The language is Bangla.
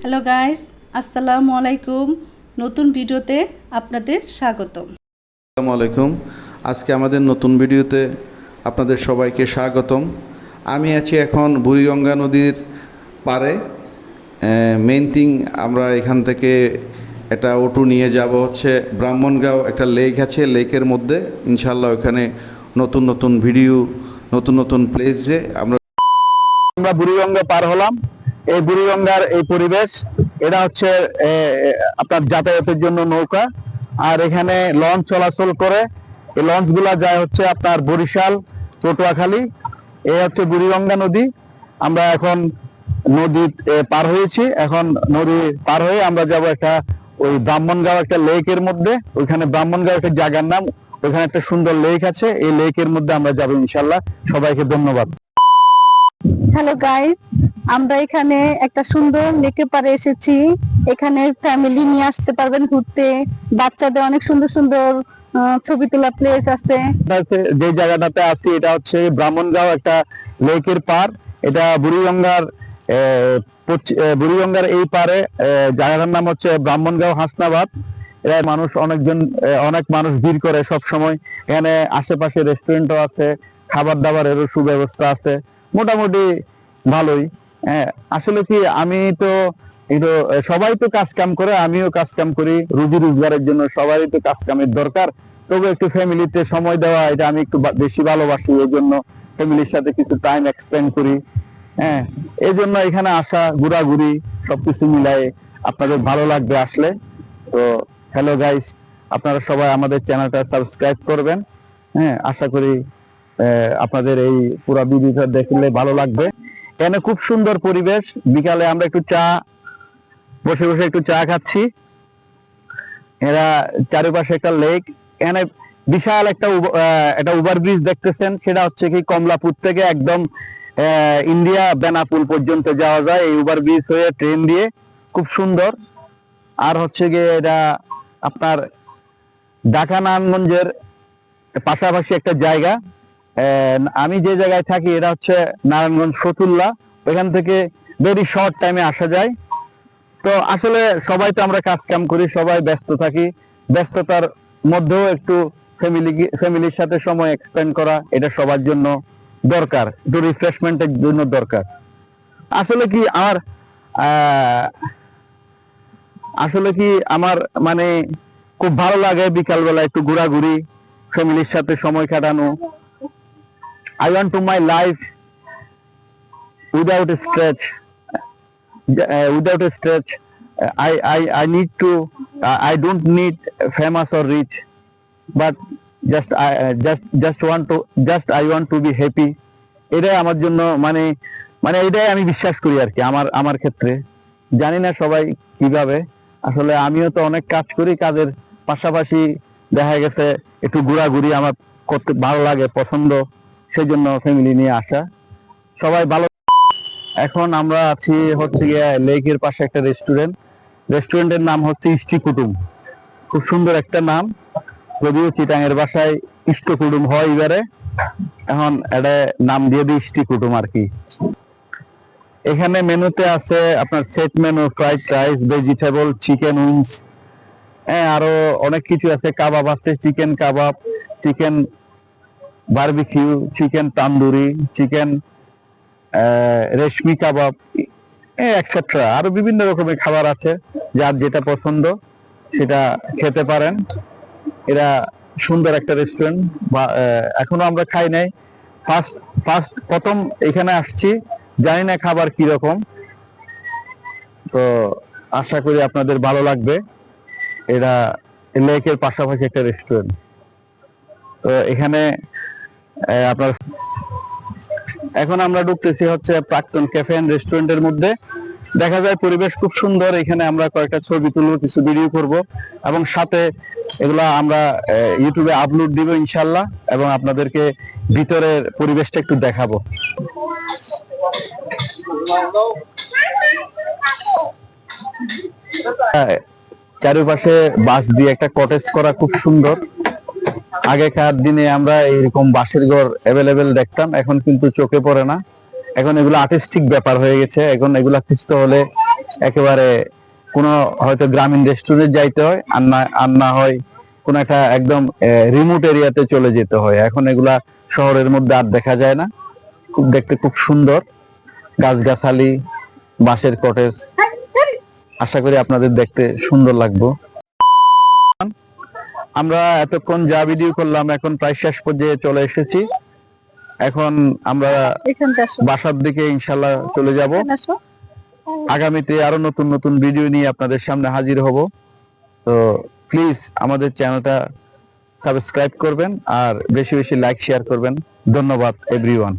হ্যালো গাইস, আসসালামু আলাইকুম। নতুন ভিডিওতে আপনাদের স্বাগতম। আসসালামু আলাইকুম। আজকে আমাদের নতুন ভিডিওতে আপনাদের সবাইকে স্বাগতম। আমি আছি এখন বুড়িগঙ্গা নদীর পাড়ে। মেইন থিং, আমরা এখান থেকে একটা অটো নিয়ে যাব হচ্ছে ব্রাহ্মণগাঁও। একটা লেক আছে, লেকের মধ্যে ইনশাল্লাহ ওখানে নতুন নতুন ভিডিও, নতুন নতুন প্লেসে আমরা বুড়িগঙ্গা পার হলাম। এই বুড়িগঙ্গার এই পরিবেশ, এটা হচ্ছে আপনার যাতায়াতের জন্য নৌকা, আর এখানে লঞ্চ চলাচল করে। এই লঞ্চ গুলা যায় হচ্ছে আপনার বরিশাল, পটুয়াখালী। এই হচ্ছে বুড়িগঙ্গা নদী। আমরা এখন নদী পার হয়েছি। এখন নদী পার হয়ে আমরা যাব একটা ওই ব্রাহ্মণগাঁও একটা লেকের মধ্যে। ওইখানে ব্রাহ্মণগাঁও একটা জায়গার নাম, ওইখানে একটা সুন্দর লেক আছে। এই লেকের মধ্যে আমরা যাবো ইনশাল্লাহ। সবাইকে ধন্যবাদ। হ্যালো গাইস, আমরা এখানে একটা সুন্দর লেকের পাড়ে এসেছি। এখানে ফ্যামিলি নিয়ে আসতে পারবেন ঘুরতে। বাচ্চাদের অনেক সুন্দর সুন্দর ছবি তোলা প্লেস আছে। যে জায়গাটাতে আছি এটা হচ্ছে ব্রাহ্মণগাঁও একটা লেকের পার। এটা বুড়িগঙ্গার এই পারে। জায়গাটার নাম হচ্ছে ব্রাহ্মণগাঁও হাসনাবাদ। এরা অনেক মানুষ ভিড় করে সব সময়। এখানে আশেপাশে রেস্টুরেন্টও আছে, খাবার দাবারেরও সুব্যবস্থা আছে, মোটামুটি ভালোই। আসলে কি, আমি তো সবাই তো কাজ কাম করে, আমিও কাজ কাম করি রুজি রোজগারের জন্য। সবারই তো কাজ কামের দরকার, তবু একটু ফ্যামিলিতে সময় দেওয়া এটা আমি একটু বেশি ভালোবাসি। এই জন্য ফ্যামিলির সাথে কিছু টাইম এক্সপেন্ড করি। এই জন্য এখানে আসা, ঘোরাঘুরি সবকিছু মিলাই আপনাদের ভালো লাগবে আসলে। তো হ্যালো গাইস, আপনারা সবাই আমাদের চ্যানেলটা সাবস্ক্রাইব করবেন। আশা করি আপনাদের এই পুরো ভিডিওটা দেখলে ভালো লাগবে। এখানে খুব সুন্দর পরিবেশ। বিকালে আমরা একটু বসে বসে একটু চা খাচ্ছি। এরা চারিপাশে একটা লেক। এখানে বিশাল একটা ওভারব্রিজ দেখতেছেন, সেটা হচ্ছে কি কমলাপুর থেকে একদম ইন্ডিয়া বেনাপুল পর্যন্ত যাওয়া যায় এই ওভারব্রিজ হয়ে, ট্রেন দিয়ে। খুব সুন্দর। আর হচ্ছে গিয়ে এটা আপনার ঢাকা নারায়ণগঞ্জের পাশাপাশি একটা জায়গা। আমি যে জায়গায় থাকি এটা হচ্ছে নারায়ণগঞ্জ ফতুল্লা। ওইখান থেকে ভেরি শর্ট টাইমে আসা যায়। তো আসলে সবাই তো আমরা কাজ কাম করি, সবাই ব্যস্ত থাকি। ব্যস্ততার মধ্যেও একটু ফ্যামিলির সাথে সময় এক্সপেন্ড করা, এটা সবার জন্য দরকার, একটু রিফ্রেশমেন্টের জন্য দরকার। আসলে কি আমার মানে খুব ভালো লাগে বিকালবেলা একটু ঘোরাঘুরি, ফ্যামিলির সাথে সময় কাটানো। I want to my life without a stretch. Without a stretch, I need to. I don't need famous or rich, but I want to be happy. এটাই আমার জন্য মানে এটাই আমি বিশ্বাস করি আর কি। আমার ক্ষেত্রে জানি না সবাই কিভাবে। আসলে আমিও তো অনেক কাজ করি, কাজের পাশাপাশি দেখা গেছে একটু ঘোরাঘুরি আমার করতে ভালো লাগে, পছন্দ। সেই জন্য ফ্যামিলি নিয়ে আসা। সবাই ভালো। এখন আমরা আছি হচ্ছে গিয়ে লেকের পাশে একটা রেস্টুরেন্টের নাম হচ্ছে ইষ্টি কুটুম। খুব সুন্দর একটা নাম, যদিও চিটাঙের বাসায় ইষ্ট কুটুম হয় এবারে। এখন এটা নাম দিয়ে দিই ইষ্টি কুটুম আর কি। এখানে মেনুতে আছে আপনার set menu, fried rice, vegetable, chicken wings, আরো অনেক কিছু আছে। কাবাব আছে, chicken kebab, chicken barbecue, chicken tandoori, chicken reshmi kebab, etcetera. আরো বিভিন্ন রকমের খাবার আছে, যার যেটা পছন্দ সেটা খেতে পারেন। এরা সুন্দর একটা রেস্টুরেন্ট। এখনো আমরা খাই নাই, প্রথম এখানে আসছি, জানি না খাবার কি রকম। তো আশা করি আপনাদের ভালো লাগবে। এরা লেকের পাশাপাশি একটা রেস্টুরেন্ট। তো এখানে আপনার এখন আমরা ঢুকতেছি হচ্ছে প্রাক্তন ক্যাফে এন্ড রেস্টুরেন্টের মধ্যে। দেখা যায় পরিবেশ খুব সুন্দর। এখানে আমরা কয়েকটা ছবি তুলবো, কিছু ভিডিও করব, এবং সাথে এগুলা আমরা ইউটিউবে আপলোড দিব ইনশাল্লাহ, এবং আপনাদেরকে ভিতরের পরিবেশটা একটু দেখাবো। চারিপাশে বাঁশ দিয়ে একটা কটেজ করা, খুব সুন্দর। আগেকার দিনে আমরা এরকম বাঁশের ঘর অ্যাভেলেবেল দেখতাম, এখন কিন্তু চোখে পড়ে না। এখন এগুলো আর্টিস্টিক ব্যাপার হয়ে গেছে। এখন এগুলা খুঁজতে হলে একেবারে কোনো হয়তো গ্রামীণ রেস্টুরেন্ট যাইতে হয়, আর না হয় কোনো একটা একদম রিমোট এরিয়াতে চলে যেতে হয়। এখন এগুলা শহরের মধ্যে আর দেখা যায় না। দেখতে খুব সুন্দর, গাছগাছালি, বাঁশের কটেজ। আশা করি আপনাদের দেখতে সুন্দর লাগবে। আমরা এতক্ষণ যা ভিডিও করলাম এখন প্রায় শেষ পর্যায়ে চলে এসেছি। এখন আমরা এখানটা আসো, বাসার দিকে ইনশাল্লাহ চলে যাব। এখানে আসো। আগামীতে আরো নতুন নতুন ভিডিও নিয়ে আপনাদের সামনে হাজির হব। তো প্লিজ আমাদের চ্যানেলটা সাবস্ক্রাইব করবেন আর বেশি বেশি লাইক শেয়ার করবেন। ধন্যবাদ এভরিওয়ান।